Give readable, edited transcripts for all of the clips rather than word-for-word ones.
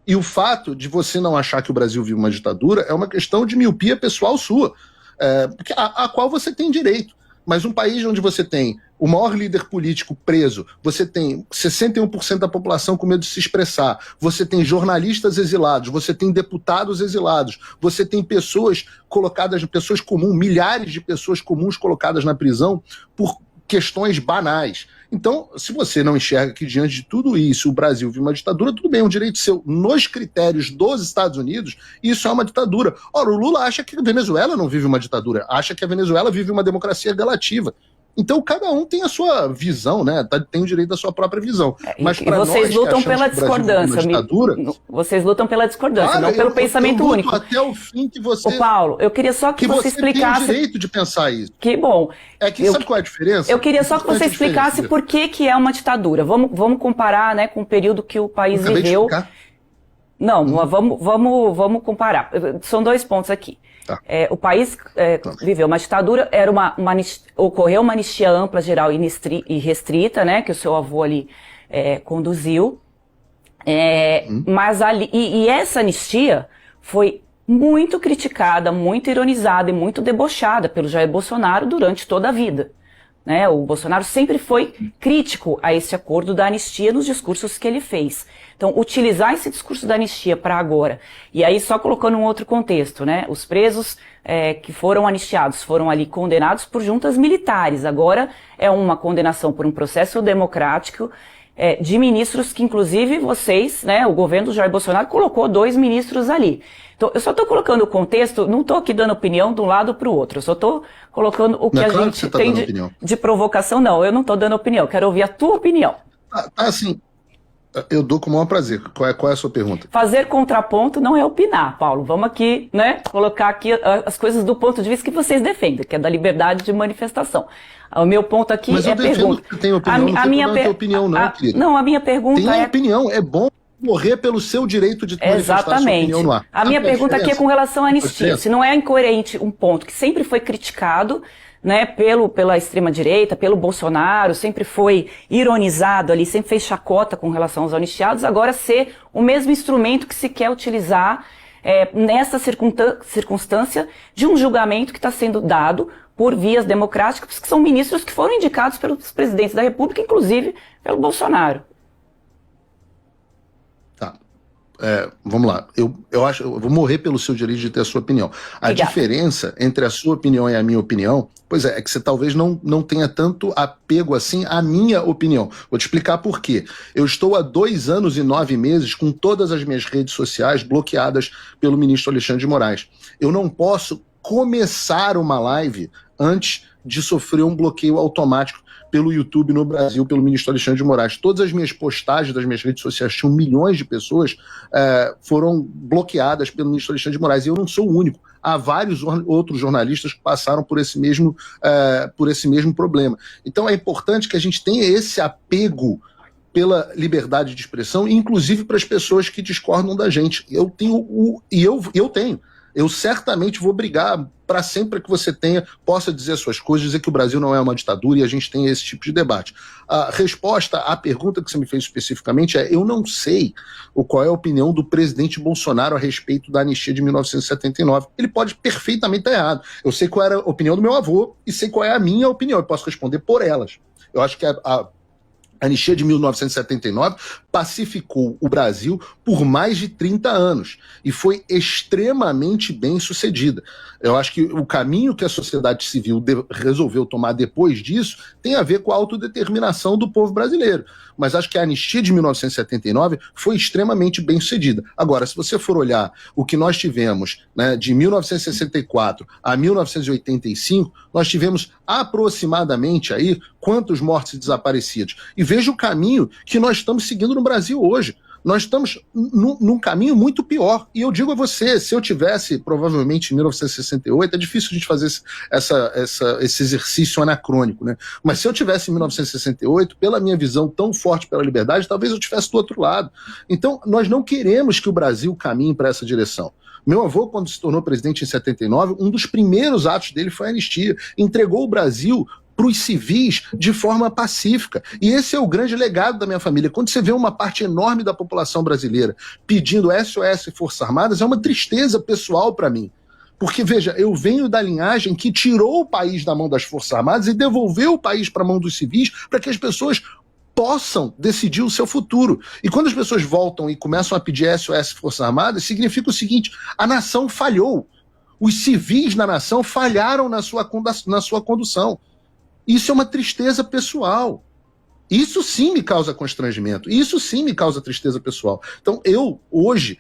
E o fato de você não achar que o Brasil vive uma ditadura é uma questão de miopia pessoal sua, a qual você tem direito. Mas um país onde você tem o maior líder político preso, você tem 61% da população com medo de se expressar, você tem jornalistas exilados, você tem deputados exilados, você tem pessoas colocadas, pessoas comuns, milhares de pessoas comuns colocadas na prisão por questões banais. Então, se você não enxerga que diante de tudo isso o Brasil vive uma ditadura, tudo bem, é um direito seu. Nos critérios dos Estados Unidos, isso é uma ditadura. Ora, o Lula acha que a Venezuela não vive uma ditadura, acha que a Venezuela vive uma democracia relativa. Então, cada um tem a sua visão, né? Tem o direito da sua própria visão. Mas e vocês lutam pela discordância. Vocês lutam pela discordância, não pelo pensamento único. Até o fim que você... Ô, Paulo, eu queria só que você explicasse... tem o direito de pensar isso. Que bom. Sabe qual é a diferença? Eu queria só que você explicasse por que é uma ditadura. Vamos comparar, né, com o período que o país viveu. Não, vamos comparar. São 2 pontos aqui. Tá. O país viveu uma ditadura, ocorreu uma anistia ampla, geral e restrita, né, que o seu avô ali conduziu, mas ali, e essa anistia foi muito criticada, muito ironizada e muito debochada pelo Jair Bolsonaro durante toda a vida. Né? O Bolsonaro sempre foi crítico a esse acordo da anistia nos discursos que ele fez. Então, utilizar esse discurso da anistia para agora, e aí só colocando um outro contexto, né? Os presos que foram anistiados foram ali condenados por juntas militares. Agora é uma condenação por um processo democrático de ministros que, inclusive, vocês, né, o governo do Jair Bolsonaro colocou 2 ministros ali. Então, eu só estou colocando o contexto, não estou aqui dando opinião de um lado para o outro, eu só estou colocando o que a gente tem de provocação. Não, eu não estou dando opinião, quero ouvir a tua opinião. Assim, eu dou com o maior prazer. Qual é a sua pergunta? Fazer contraponto não é opinar, Paulo. Vamos aqui, né, colocar aqui as coisas do ponto de vista que vocês defendem, que é da liberdade de manifestação. O meu ponto aqui é a pergunta. Que tem opinião, não tem opinião, não, querida. Não, a minha pergunta tem opinião, é bom morrer pelo seu direito de manifestar sua opinião no ar. A minha pergunta aqui é com relação à anistia. Se não é incoerente um ponto que sempre foi criticado, né, pela extrema-direita, pelo Bolsonaro, sempre foi ironizado ali, sempre fez chacota com relação aos anistiados, agora ser o mesmo instrumento que se quer utilizar nessa circunstância de um julgamento que está sendo dado por vias democráticas, que são ministros que foram indicados pelos presidentes da República, inclusive pelo Bolsonaro. Vamos lá, eu acho, eu vou morrer pelo seu direito de ter a sua opinião. A diferença entre a sua opinião e a minha opinião, pois é que você talvez não tenha tanto apego assim à minha opinião. Vou te explicar por quê. Eu estou há 2 anos e 9 meses com todas as minhas redes sociais bloqueadas pelo ministro Alexandre de Moraes. Eu não posso começar uma live antes de sofrer um bloqueio automático pelo YouTube no Brasil, pelo ministro Alexandre de Moraes. Todas as minhas postagens das minhas redes sociais, tinham milhões de pessoas, foram bloqueadas pelo ministro Alexandre de Moraes. E eu não sou o único. Há vários outros jornalistas que passaram por esse mesmo problema. Então é importante que a gente tenha esse apego pela liberdade de expressão, inclusive para as pessoas que discordam da gente. Eu tenho. Eu certamente vou brigar para sempre que você possa dizer suas coisas, dizer que o Brasil não é uma ditadura e a gente tem esse tipo de debate. A resposta à pergunta que você me fez especificamente eu não sei qual é a opinião do presidente Bolsonaro a respeito da anistia de 1979. Ele pode perfeitamente estar errado. Eu sei qual era a opinião do meu avô e sei qual é a minha opinião. Eu posso responder por elas. Eu acho que a anistia de 1979 pacificou o Brasil por mais de 30 anos e foi extremamente bem sucedida. Eu acho que o caminho que a sociedade civil resolveu tomar depois disso tem a ver com a autodeterminação do povo brasileiro. Mas acho que a anistia de 1979 foi extremamente bem sucedida. Agora, se você for olhar o que nós tivemos, né, de 1964 a 1985, nós tivemos aproximadamente aí quantos mortos e desaparecidos. E veja o caminho que nós estamos seguindo no Brasil hoje. Nós estamos num caminho muito pior. E eu digo a você, se eu tivesse, provavelmente, em 1968, é difícil a gente fazer esse exercício anacrônico, né? Mas se eu tivesse em 1968, pela minha visão tão forte pela liberdade, talvez eu estivesse do outro lado. Então, nós não queremos que o Brasil caminhe para essa direção. Meu avô, quando se tornou presidente em 79, um dos primeiros atos dele foi a anistia. Entregou o Brasil para os civis de forma pacífica. E esse é o grande legado da minha família. Quando você vê uma parte enorme da população brasileira pedindo SOS Forças Armadas, é uma tristeza pessoal para mim. Porque, veja, eu venho da linhagem que tirou o país da mão das Forças Armadas e devolveu o país para a mão dos civis para que as pessoas possam decidir o seu futuro. E quando as pessoas voltam e começam a pedir SOS Forças Armadas, significa o seguinte: a nação falhou. Os civis na nação falharam na sua condução. Isso é uma tristeza pessoal. Isso sim me causa constrangimento. Isso sim me causa tristeza pessoal. Então eu, hoje,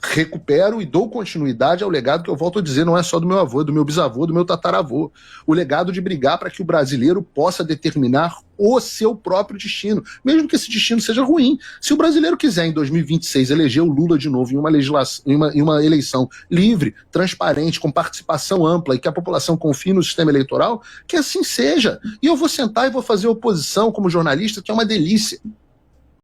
recupero e dou continuidade ao legado que eu volto a dizer, não é só do meu avô, é do meu bisavô, do meu tataravô. O legado de brigar para que o brasileiro possa determinar o seu próprio destino, mesmo que esse destino seja ruim. Se o brasileiro quiser, em 2026, eleger o Lula de novo em uma eleição livre, transparente, com participação ampla e que a população confie no sistema eleitoral, que assim seja. E eu vou sentar e vou fazer oposição como jornalista, que é uma delícia.